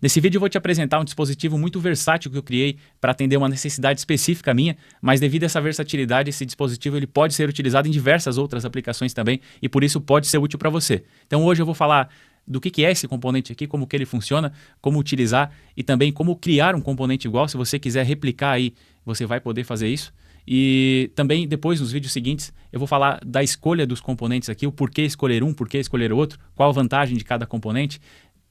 Nesse vídeo eu vou te apresentar um dispositivo muito versátil que eu criei para atender uma necessidade específica minha, mas devido a essa versatilidade, esse dispositivo ele pode ser utilizado em diversas outras aplicações também e por isso pode ser útil para você. Então hoje eu vou falar do que é esse componente aqui, como que ele funciona, como utilizar e também como criar um componente igual. Se você quiser replicar aí, você vai poder fazer isso. E também depois, nos vídeos seguintes, eu vou falar da escolha dos componentes aqui, o porquê escolher um, porquê escolher outro, qual a vantagem de cada componente,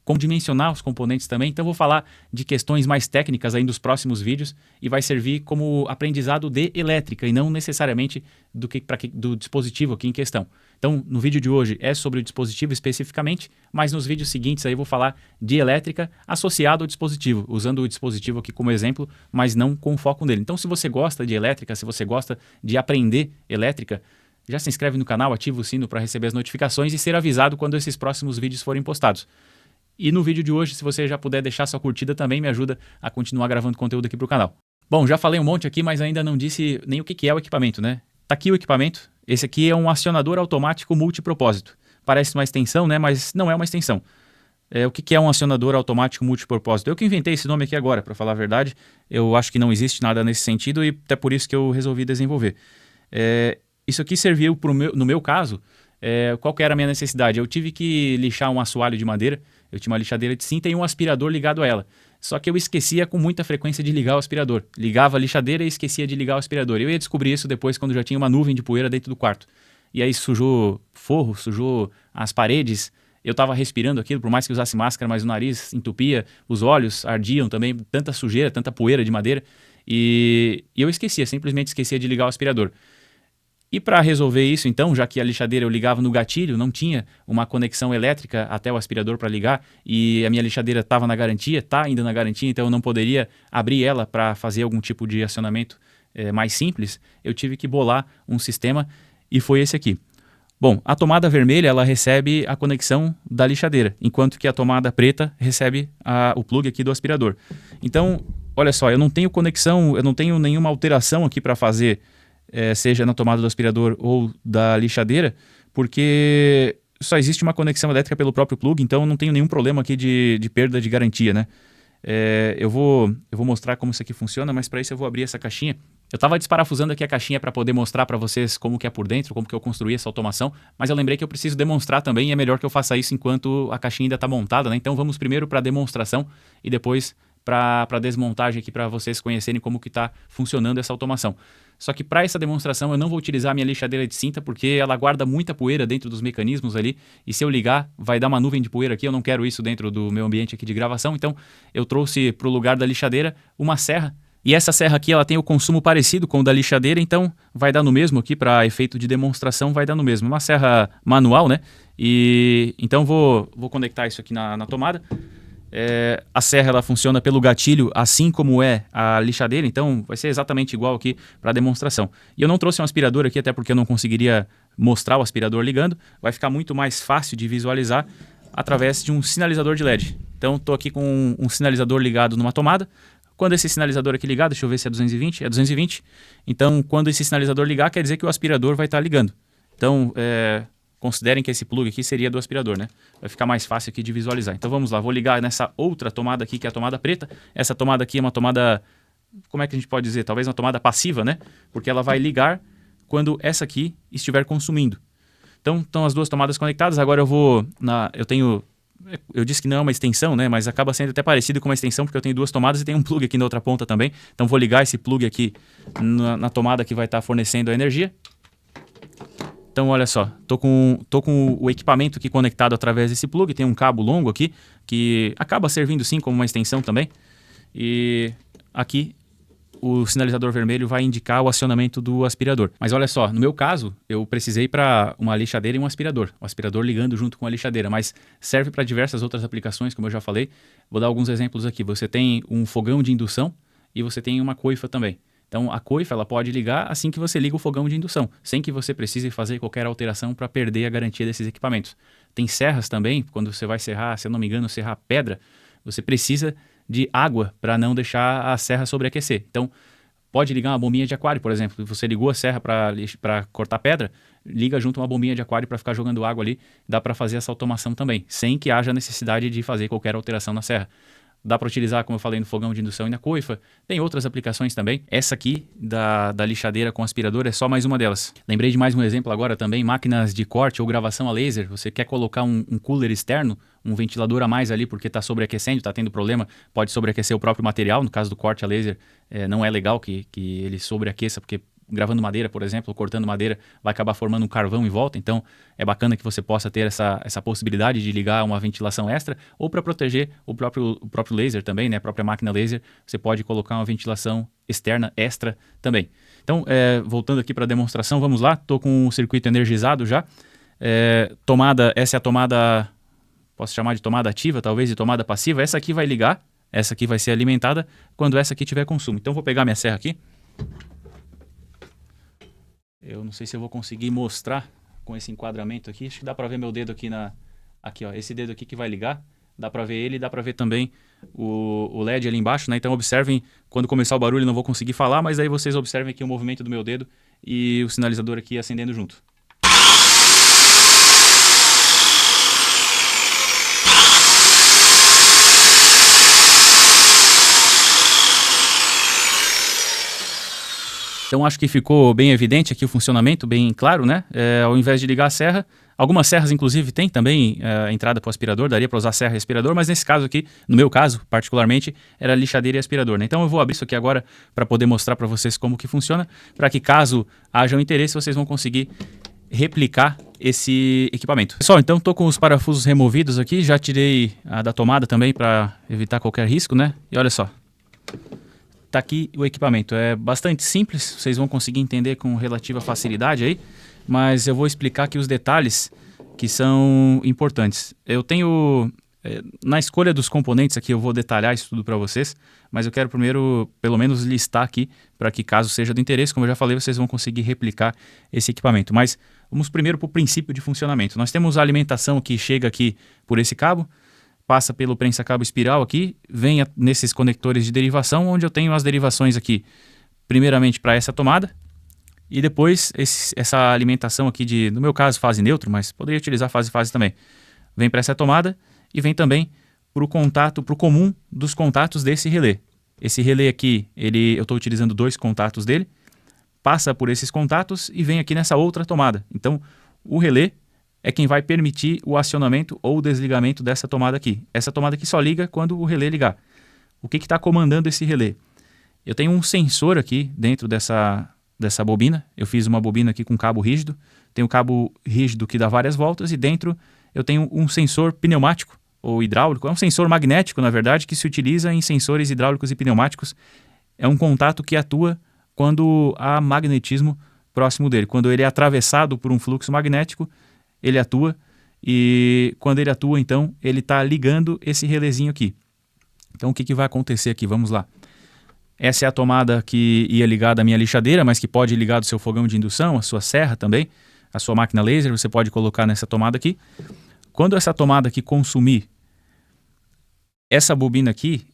como dimensionar os componentes também. Então eu vou falar de questões mais técnicas aí nos próximos vídeos e vai servir como aprendizado de elétrica e não necessariamente do dispositivo aqui em questão. Então no vídeo de hoje é sobre o dispositivo especificamente, mas nos vídeos seguintes aí eu vou falar de elétrica associado ao dispositivo, usando o dispositivo aqui como exemplo, mas não com foco nele. Então se você gosta de elétrica, se você gosta de aprender elétrica, já se inscreve no canal, ativa o sino para receber as notificações e ser avisado quando esses próximos vídeos forem postados. E no vídeo de hoje, se você já puder deixar sua curtida também, me ajuda a continuar gravando conteúdo aqui para o canal. Bom, já falei um monte aqui, mas ainda não disse nem o que é o equipamento, né? Tá aqui o equipamento. Esse aqui é um acionador automático multipropósito. Parece uma extensão, né? Mas não é uma extensão. O que é um acionador automático multipropósito? Eu que inventei esse nome aqui agora, para falar a verdade. Eu acho que não existe nada nesse sentido e até por isso que eu resolvi desenvolver. Isso aqui serviu no meu caso. Qual que era a minha necessidade? Eu tive que lixar um assoalho de madeira. Eu tinha uma lixadeira de cinta e um aspirador ligado a ela. Só que eu esquecia com muita frequência de ligar o aspirador. Ligava a lixadeira e esquecia de ligar o aspirador. Eu ia descobrir isso depois quando já tinha uma nuvem de poeira dentro do quarto. E aí sujou forro, sujou as paredes. Eu estava respirando aquilo, por mais que usasse máscara, mas o nariz entupia, os olhos ardiam também, tanta sujeira, tanta poeira de madeira. E eu esquecia, simplesmente esquecia de ligar o aspirador. E para resolver isso, então, já que a lixadeira eu ligava no gatilho, não tinha uma conexão elétrica até o aspirador para ligar, e a minha lixadeira estava na garantia, está ainda na garantia, então eu não poderia abrir ela para fazer algum tipo de acionamento mais simples, eu tive que bolar um sistema e foi esse aqui. Bom, a tomada vermelha ela recebe a conexão da lixadeira, enquanto que a tomada preta recebe o plug aqui do aspirador. Então, olha só, eu não tenho conexão, eu não tenho nenhuma alteração aqui para fazer, seja na tomada do aspirador ou da lixadeira, porque só existe uma conexão elétrica pelo próprio plug, então não tenho nenhum problema aqui de perda de garantia, né? Eu vou mostrar como isso aqui funciona, mas para isso eu vou abrir essa caixinha. Eu estava desparafusando aqui a caixinha para poder mostrar para vocês como que é por dentro, como que eu construí essa automação, mas eu lembrei que eu preciso demonstrar também e é melhor que eu faça isso enquanto a caixinha ainda está montada, né? Então vamos primeiro para a demonstração e depois para a desmontagem aqui para vocês conhecerem como que está funcionando essa automação. Só que para essa demonstração eu não vou utilizar a minha lixadeira de cinta porque ela guarda muita poeira dentro dos mecanismos ali e se eu ligar vai dar uma nuvem de poeira aqui, eu não quero isso dentro do meu ambiente aqui de gravação, então eu trouxe para o lugar da lixadeira uma serra e essa serra aqui ela tem o consumo parecido com o da lixadeira, então vai dar no mesmo aqui para efeito de demonstração, vai dar no mesmo. Uma serra manual, né? E então vou conectar isso aqui na tomada. A serra ela funciona pelo gatilho, assim como é a lixadeira, então vai ser exatamente igual aqui para a demonstração. E eu não trouxe um aspirador aqui, até porque eu não conseguiria mostrar o aspirador ligando, vai ficar muito mais fácil de visualizar através de um sinalizador de LED. Então estou aqui com um sinalizador ligado numa tomada. Quando esse sinalizador aqui ligar, deixa eu ver se é 220, é 220. Então quando esse sinalizador ligar, quer dizer que o aspirador vai estar ligando. Então considerem que esse plug aqui seria do aspirador, né? Vai ficar mais fácil aqui de visualizar. Então vamos lá, vou ligar nessa outra tomada aqui, que é a tomada preta. Essa tomada aqui é uma tomada, como é que a gente pode dizer? Talvez uma tomada passiva, né? Porque ela vai ligar quando essa aqui estiver consumindo. Então estão as duas tomadas conectadas. Agora eu disse que não é uma extensão, né? Mas acaba sendo até parecido com uma extensão, porque eu tenho duas tomadas e tem um plug aqui na outra ponta também. Então vou ligar esse plug aqui na tomada que vai estar fornecendo a energia. Então olha só, tô com o equipamento aqui conectado através desse plug, tem um cabo longo aqui, que acaba servindo sim como uma extensão também. E aqui o sinalizador vermelho vai indicar o acionamento do aspirador. Mas olha só, no meu caso, eu precisei para uma lixadeira e um aspirador. O aspirador ligando junto com a lixadeira, mas serve para diversas outras aplicações, como eu já falei. Vou dar alguns exemplos aqui. Você tem um fogão de indução e você tem uma coifa também. Então a coifa ela pode ligar assim que você liga o fogão de indução, sem que você precise fazer qualquer alteração para perder a garantia desses equipamentos. Tem serras também, quando você vai serrar, se eu não me engano, serrar pedra, você precisa de água para não deixar a serra sobreaquecer. Então pode ligar uma bombinha de aquário, por exemplo. Você ligou a serra para cortar pedra, liga junto uma bombinha de aquário para ficar jogando água ali, dá para fazer essa automação também, sem que haja necessidade de fazer qualquer alteração na serra. Dá para utilizar, como eu falei, no fogão de indução e na coifa. Tem outras aplicações também. Essa aqui da lixadeira com aspirador é só mais uma delas. Lembrei de mais um exemplo agora também, máquinas de corte ou gravação a laser. Você quer colocar um cooler externo, um ventilador a mais ali porque está sobreaquecendo, está tendo problema, pode sobreaquecer o próprio material. No caso do corte a laser, não é legal que ele sobreaqueça, porque gravando madeira, por exemplo, ou cortando madeira, vai acabar formando um carvão em volta. Então, é bacana que você possa ter essa possibilidade de ligar uma ventilação extra, ou para proteger o próprio laser também, né? A própria máquina laser, você pode colocar uma ventilação externa extra também. Então, voltando aqui para a demonstração, vamos lá. Estou com o circuito energizado já. Tomada, essa é a tomada, posso chamar de tomada ativa, talvez de tomada passiva. Essa aqui vai ligar, essa aqui vai ser alimentada quando essa aqui tiver consumo. Então, vou pegar minha serra aqui. Eu não sei se eu vou conseguir mostrar com esse enquadramento aqui. Acho que dá para ver meu dedo aqui aqui, ó, esse dedo aqui que vai ligar. Dá para ver ele e dá para ver também o LED ali embaixo, né? Então observem, quando começar o barulho não vou conseguir falar, mas aí vocês observem aqui o movimento do meu dedo e o sinalizador aqui acendendo junto. Então acho que ficou bem evidente aqui o funcionamento, bem claro, né? Ao invés de ligar a serra, algumas serras inclusive tem também entrada para o aspirador, daria para usar serra e aspirador, mas nesse caso aqui, no meu caso particularmente, era lixadeira e aspirador, né? Então eu vou abrir isso aqui agora para poder mostrar para vocês como que funciona, para que caso haja um interesse vocês vão conseguir replicar esse equipamento. Pessoal, então estou com os parafusos removidos aqui, já tirei a da tomada também para evitar qualquer risco, né? E olha só. Tá aqui o equipamento, é bastante simples, vocês vão conseguir entender com relativa facilidade aí, mas eu vou explicar aqui os detalhes que são importantes. Eu tenho, na escolha dos componentes aqui eu vou detalhar isso tudo para vocês, mas eu quero primeiro pelo menos listar aqui para que caso seja do interesse, como eu já falei, vocês vão conseguir replicar esse equipamento. Mas vamos primeiro para o princípio de funcionamento. Nós temos a alimentação que chega aqui por esse cabo, passa pelo prensa-cabo espiral aqui, vem nesses conectores de derivação, onde eu tenho as derivações aqui, primeiramente para essa tomada, e depois essa alimentação aqui no meu caso, fase neutro, mas poderia utilizar fase também. Vem para essa tomada e vem também para o contato, para o comum dos contatos desse relé. Esse relé aqui, eu estou utilizando 2 contatos dele, passa por esses contatos e vem aqui nessa outra tomada. Então, o relé é quem vai permitir o acionamento ou o desligamento dessa tomada aqui. Essa tomada aqui só liga quando o relé ligar. O que está comandando esse relé? Eu tenho um sensor aqui dentro dessa bobina. Eu fiz uma bobina aqui com cabo rígido. Tem um cabo rígido que dá várias voltas e dentro eu tenho um sensor pneumático ou hidráulico. É um sensor magnético, na verdade, que se utiliza em sensores hidráulicos e pneumáticos. É um contato que atua quando há magnetismo próximo dele. Quando ele é atravessado por um fluxo magnético, ele atua, e quando ele atua, então, ele está ligando esse relézinho aqui. Então, o que vai acontecer aqui? Vamos lá. Essa é a tomada que ia ligar da minha lixadeira, mas que pode ligar do seu fogão de indução, a sua serra também, a sua máquina laser, você pode colocar nessa tomada aqui. Quando essa tomada aqui consumir, essa bobina aqui,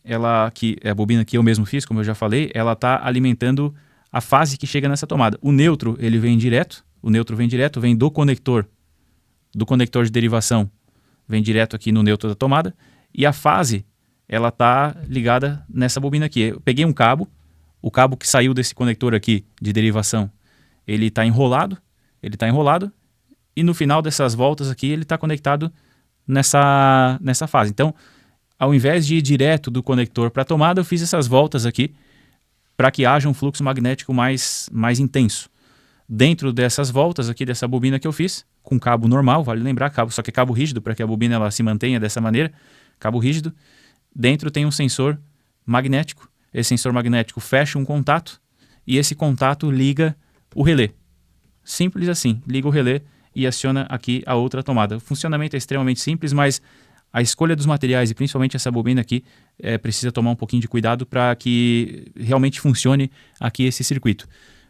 que é a bobina que eu mesmo fiz, como eu já falei, ela está alimentando a fase que chega nessa tomada. O neutro, ele vem direto, vem do conector de derivação, vem direto aqui no neutro da tomada, e a fase, ela está ligada nessa bobina aqui. Eu peguei um cabo, o cabo que saiu desse conector aqui de derivação, ele está enrolado, e no final dessas voltas aqui, ele está conectado nessa fase. Então, ao invés de ir direto do conector para a tomada, eu fiz essas voltas aqui, para que haja um fluxo magnético mais intenso. Dentro dessas voltas aqui, dessa bobina que eu fiz, com cabo normal, vale lembrar, só que é cabo rígido, para que a bobina ela se mantenha dessa maneira, cabo rígido, dentro tem um sensor magnético, esse sensor magnético fecha um contato, e esse contato liga o relé. Simples assim, liga o relé e aciona aqui a outra tomada. O funcionamento é extremamente simples, mas a escolha dos materiais, e principalmente essa bobina aqui, precisa tomar um pouquinho de cuidado para que realmente funcione aqui esse circuito.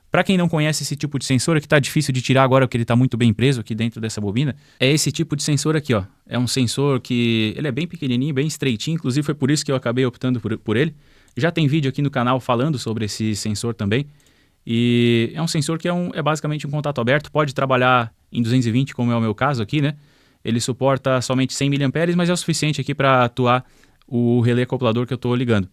Para quem não conhece esse tipo de sensor, que está difícil de tirar agora porque ele está muito bem preso aqui dentro dessa bobina, é esse tipo de sensor aqui, ó. É um sensor que ele é bem pequenininho, bem estreitinho, inclusive foi por isso que eu acabei optando por ele. Já tem vídeo aqui no canal falando sobre esse sensor também. E é um sensor que é basicamente um contato aberto, pode trabalhar em 220, como é o meu caso aqui, né? Ele suporta somente 100 mA, mas é o suficiente aqui para atuar o relé acoplador que eu estou ligando.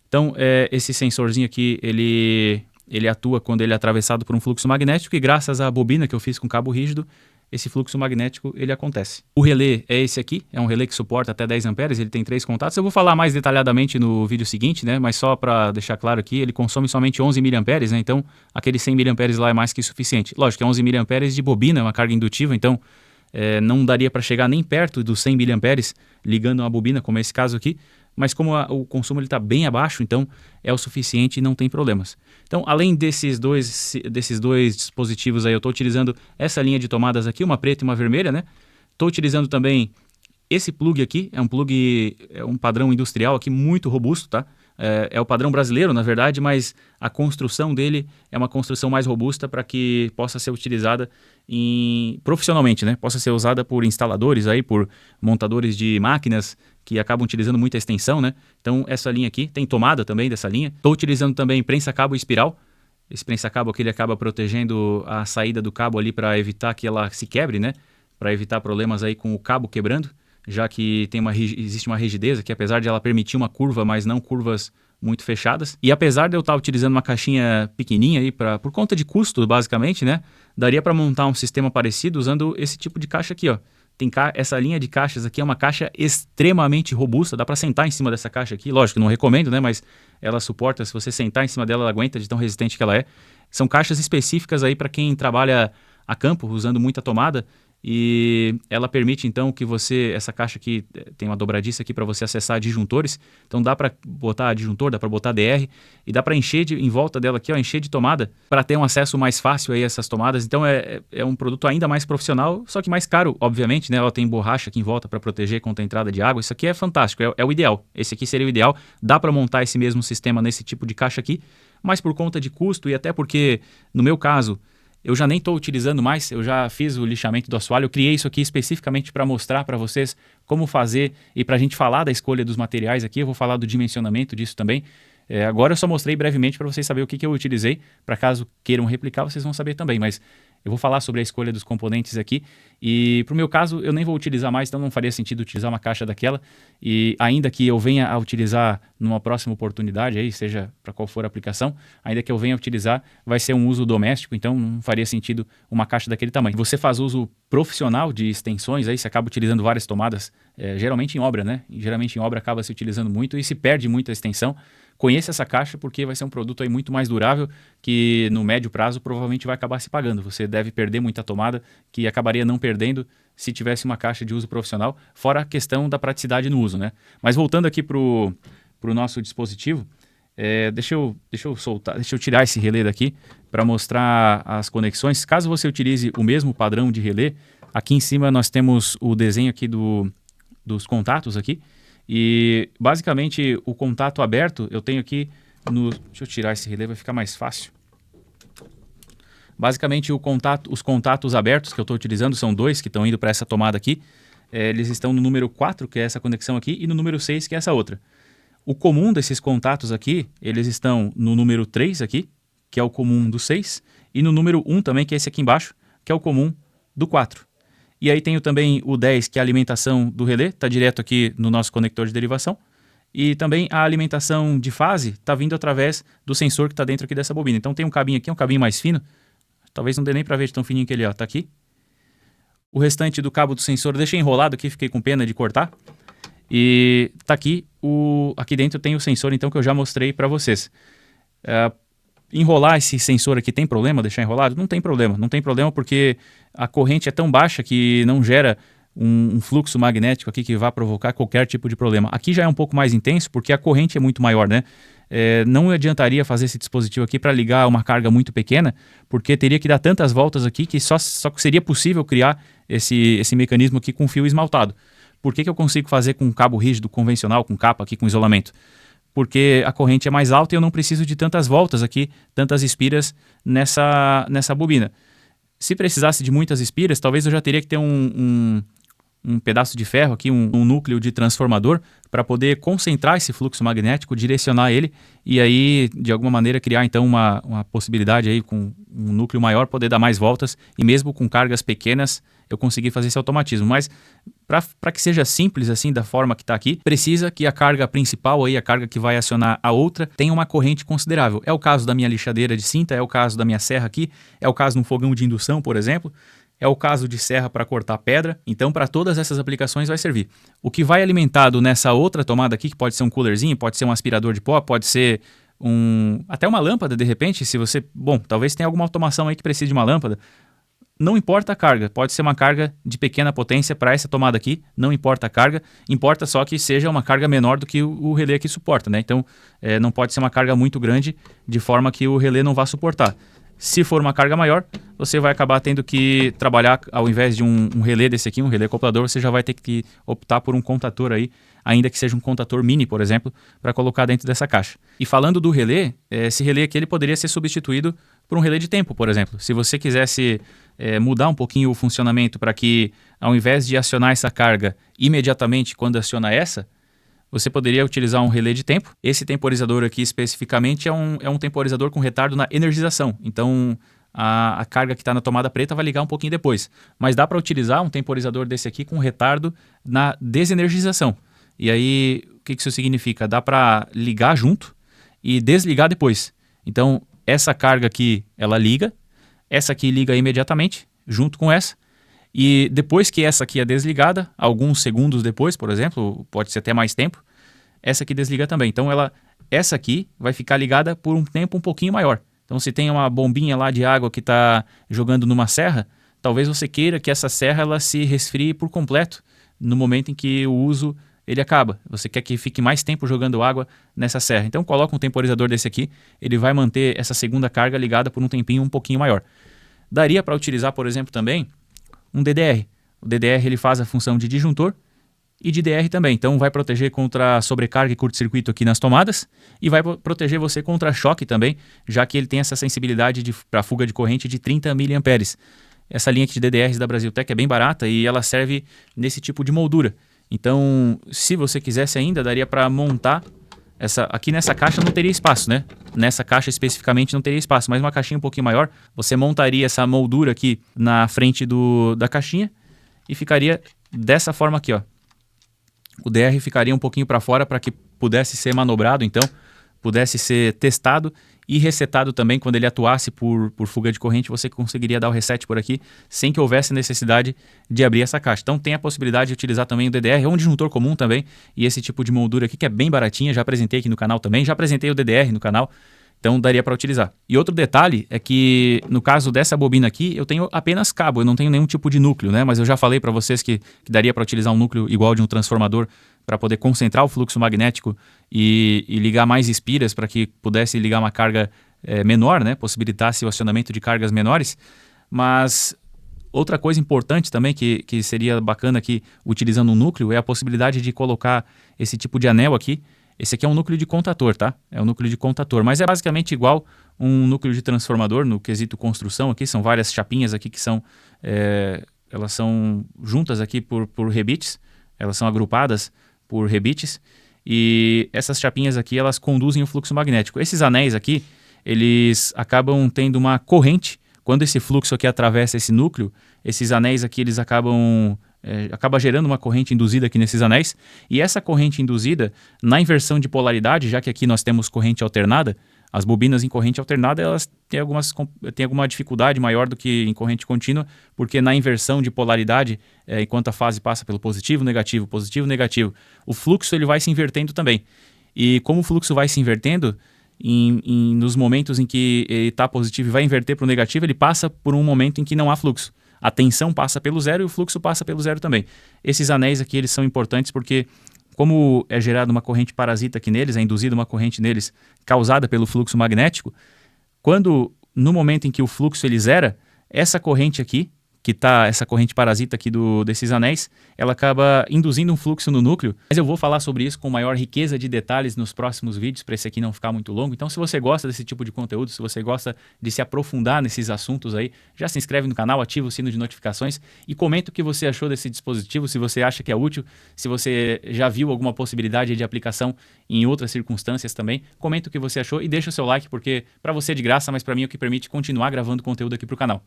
Então, esse sensorzinho aqui, ele atua quando ele é atravessado por um fluxo magnético e graças à bobina que eu fiz com cabo rígido, esse fluxo magnético ele acontece. O relé é esse aqui, é um relé que suporta até 10 amperes, ele tem 3 contatos. Eu vou falar mais detalhadamente no vídeo seguinte, né? Mas só para deixar claro aqui, ele consome somente 11 mAh, né? Então, aqueles 100 mAh lá é mais que suficiente. Lógico que é 11 mAh de bobina, é uma carga indutiva, então não daria para chegar nem perto dos 100 mAh ligando uma bobina, como é esse caso aqui. Mas como o consumo está bem abaixo, então é o suficiente e não tem problemas. Então, além desses dois dispositivos aí, eu estou utilizando essa linha de tomadas aqui, uma preta e uma vermelha, né? Estou utilizando também esse plug aqui, é um padrão industrial aqui muito robusto, tá? É o padrão brasileiro, na verdade, mas a construção dele é uma construção mais robusta para que possa ser utilizada profissionalmente, né? Possa ser usada por instaladores aí, por montadores de máquinas que acabam utilizando muita extensão, né? Então, essa linha aqui tem tomada também dessa linha. Estou utilizando também prensa-cabo e espiral. Esse prensa-cabo aqui ele acaba protegendo a saída do cabo ali para evitar que ela se quebre, né? Para evitar problemas aí com o cabo quebrando, já que existe uma rigidez aqui, apesar de ela permitir uma curva, mas não curvas muito fechadas. E apesar de eu estar utilizando uma caixinha pequenininha aí por conta de custo, basicamente, né? Daria para montar um sistema parecido usando esse tipo de caixa aqui, ó. Essa linha de caixas aqui é uma caixa extremamente robusta, dá para sentar em cima dessa caixa aqui, lógico, não recomendo, né, mas ela suporta, se você sentar em cima dela, ela aguenta de tão resistente que ela é. São caixas específicas aí para quem trabalha a campo, usando muita tomada, e ela permite então que essa caixa aqui tem uma dobradiça aqui para você acessar disjuntores, então dá para botar disjuntor, dá para botar DR e dá para encher em volta dela aqui, ó, encher de tomada para ter um acesso mais fácil aí a essas tomadas. Então é um produto ainda mais profissional, só que mais caro, obviamente, né? Ela tem borracha aqui em volta para proteger contra a entrada de água. Isso aqui é fantástico, é o ideal. Esse aqui seria o ideal. Dá para montar esse mesmo sistema nesse tipo de caixa aqui, mas por conta de custo e até porque, no meu caso, eu já nem estou utilizando mais, eu já fiz o lixamento do assoalho, eu criei isso aqui especificamente para mostrar para vocês como fazer e para a gente falar da escolha dos materiais aqui, eu vou falar do dimensionamento disso também. Agora eu só mostrei brevemente para vocês saberem o que eu utilizei, para caso queiram replicar vocês vão saber também, mas eu vou falar sobre a escolha dos componentes aqui e para o meu caso eu nem vou utilizar mais, então não faria sentido utilizar uma caixa daquela e ainda que eu venha a utilizar numa próxima oportunidade, aí, seja para qual for a aplicação, ainda que eu venha a utilizar, vai ser um uso doméstico, então não faria sentido uma caixa daquele tamanho. Você faz uso profissional de extensões, aí você acaba utilizando várias tomadas, geralmente em obra, né? Geralmente em obra acaba se utilizando muito e se perde muita extensão. Conheça essa caixa porque vai ser um produto aí muito mais durável que no médio prazo provavelmente vai acabar se pagando. Você deve perder muita tomada que acabaria não perdendo se tivesse uma caixa de uso profissional, fora a questão da praticidade no uso, né? Mas voltando aqui para o nosso dispositivo, deixa eu tirar esse relé daqui para mostrar as conexões. Caso você utilize o mesmo padrão de relé, aqui em cima nós temos o desenho aqui dos contatos aqui. E basicamente o contato aberto eu tenho aqui deixa eu tirar esse relé, vai ficar mais fácil. Basicamente os contatos abertos que eu estou utilizando são dois que estão indo para essa tomada aqui. Eles estão no número 4, que é essa conexão aqui, e no número 6, que é essa outra. O comum desses contatos aqui, eles estão no número 3 aqui, que é o comum do 6, e no número 1 também, que é esse aqui embaixo, que é o comum do 4. E aí tenho também o 10, que é a alimentação do relé, está direto aqui no nosso conector de derivação. E também a alimentação de fase está vindo através do sensor que está dentro aqui dessa bobina. Então tem um cabinho aqui, um cabinho mais fino. Talvez não dê nem para ver de tão fininho que ele está aqui. O restante do cabo do sensor eu deixei enrolado aqui, fiquei com pena de cortar. E está aqui, aqui dentro tem o sensor então que eu já mostrei para vocês. Enrolar esse sensor aqui tem problema, deixar enrolado? Não tem problema porque a corrente é tão baixa que não gera um fluxo magnético aqui que vá provocar qualquer tipo de problema. Aqui já é um pouco mais intenso porque a corrente é muito maior, né? Não adiantaria fazer esse dispositivo aqui para ligar uma carga muito pequena, porque teria que dar tantas voltas aqui que só seria possível criar esse mecanismo aqui com fio esmaltado. Por que eu consigo fazer com cabo rígido convencional, com capa aqui, com isolamento? Porque a corrente é mais alta e eu não preciso de tantas voltas aqui, tantas espiras nessa bobina. Se precisasse de muitas espiras, talvez eu já teria que ter um um pedaço de ferro aqui, um núcleo de transformador, para poder concentrar esse fluxo magnético, direcionar ele e aí, de alguma maneira, criar então uma possibilidade aí com um núcleo maior, poder dar mais voltas e mesmo com cargas pequenas eu conseguir fazer esse automatismo. Mas para que seja simples assim, da forma que está aqui, precisa que a carga principal, aí, a carga que vai acionar a outra, tenha uma corrente considerável. É o caso da minha lixadeira de cinta, é o caso da minha serra aqui, é o caso de um fogão de indução, por exemplo. É o caso de serra para cortar pedra. Então, para todas essas aplicações vai servir. O que vai alimentado nessa outra tomada aqui, que pode ser um coolerzinho, pode ser um aspirador de pó, pode ser até uma lâmpada, de repente, se você... Bom, talvez tenha alguma automação aí que precise de uma lâmpada. Não importa a carga, pode ser uma carga de pequena potência para essa tomada aqui, não importa a carga, importa só que seja uma carga menor do que o relé aqui suporta, né? Então, não pode ser uma carga muito grande, de forma que o relé não vá suportar. Se for uma carga maior, você vai acabar tendo que trabalhar, ao invés de um relé desse aqui, um relé acoplador, você já vai ter que optar por um contator aí, ainda que seja um contator mini, por exemplo, para colocar dentro dessa caixa. E falando do relé, esse relé aqui ele poderia ser substituído por um relé de tempo, por exemplo. Se você quisesse mudar um pouquinho o funcionamento para que, ao invés de acionar essa carga imediatamente quando aciona essa, você poderia utilizar um relé de tempo. Esse temporizador aqui especificamente é um temporizador com retardo na energização. Então a carga que está na tomada preta vai ligar um pouquinho depois. Mas dá para utilizar um temporizador desse aqui com retardo na desenergização. E aí o que isso significa? Dá para ligar junto e desligar depois. Então essa carga aqui ela liga, essa aqui liga imediatamente junto com essa. E depois que essa aqui é desligada, alguns segundos depois, por exemplo, pode ser até mais tempo, essa aqui desliga também. Então essa aqui vai ficar ligada por um tempo um pouquinho maior. Então se tem uma bombinha lá de água que está jogando numa serra, talvez você queira que essa serra ela se resfrie por completo no momento em que o uso ele acaba. Você quer que fique mais tempo jogando água nessa serra. Então coloca um temporizador desse aqui, ele vai manter essa segunda carga ligada por um tempinho um pouquinho maior. Daria para utilizar, por exemplo, também um DDR. O DDR ele faz a função de disjuntor e de DR também. Então vai proteger contra sobrecarga e curto-circuito aqui nas tomadas e vai proteger você contra choque também, já que ele tem essa sensibilidade para fuga de corrente de 30 mA. Essa linha aqui de DDRs da Brasiltec é bem barata e ela serve nesse tipo de moldura. Então, se você quisesse ainda, daria para montar aqui nessa caixa não teria espaço, né? Nessa caixa especificamente não teria espaço, mas uma caixinha um pouquinho maior, você montaria essa moldura aqui na frente da caixinha e ficaria dessa forma aqui, ó. O DR ficaria um pouquinho para fora para que pudesse ser manobrado, então, pudesse ser testado e resetado também. Quando ele atuasse por fuga de corrente, você conseguiria dar o reset por aqui sem que houvesse necessidade de abrir essa caixa. Então tem a possibilidade de utilizar também o DDR, ou um disjuntor comum também, e esse tipo de moldura aqui que é bem baratinha, já apresentei aqui no canal também, já apresentei o DDR no canal, então daria para utilizar. E outro detalhe é que no caso dessa bobina aqui, eu tenho apenas cabo, eu não tenho nenhum tipo de núcleo, né? Mas eu já falei para vocês que daria para utilizar um núcleo igual de um transformador para poder concentrar o fluxo magnético e ligar mais espiras para que pudesse ligar uma carga menor, né? Possibilitasse o acionamento de cargas menores. Mas outra coisa importante também que seria bacana aqui utilizando um núcleo é a possibilidade de colocar esse tipo de anel aqui. Esse aqui é um núcleo de contator, tá? É um núcleo de contator, mas é basicamente igual um núcleo de transformador no quesito construção aqui. São várias chapinhas aqui que elas são juntas aqui por rebites, elas são agrupadas por rebites e essas chapinhas aqui elas conduzem o fluxo magnético. Esses anéis aqui, eles acabam tendo uma corrente. Quando esse fluxo aqui atravessa esse núcleo, esses anéis aqui eles acaba gerando uma corrente induzida aqui nesses anéis, e essa corrente induzida, na inversão de polaridade, já que aqui nós temos corrente alternada, as bobinas em corrente alternada elas têm alguma dificuldade maior do que em corrente contínua, porque na inversão de polaridade, enquanto a fase passa pelo positivo, negativo, o fluxo ele vai se invertendo também. E como o fluxo vai se invertendo, nos momentos em que ele está positivo e vai inverter para o negativo, ele passa por um momento em que não há fluxo. A tensão passa pelo zero e o fluxo passa pelo zero também. Esses anéis aqui eles são importantes porque, como é gerada uma corrente parasita aqui neles, é induzida uma corrente neles causada pelo fluxo magnético, no momento em que o fluxo ele zera, essa corrente aqui que está essa corrente parasita aqui desses anéis, ela acaba induzindo um fluxo no núcleo. Mas eu vou falar sobre isso com maior riqueza de detalhes nos próximos vídeos, para esse aqui não ficar muito longo. Então, se você gosta desse tipo de conteúdo, se você gosta de se aprofundar nesses assuntos aí, já se inscreve no canal, ativa o sino de notificações e comenta o que você achou desse dispositivo, se você acha que é útil, se você já viu alguma possibilidade de aplicação em outras circunstâncias também. Comenta o que você achou e deixa o seu like, porque para você é de graça, mas para mim é o que permite continuar gravando conteúdo aqui para o canal.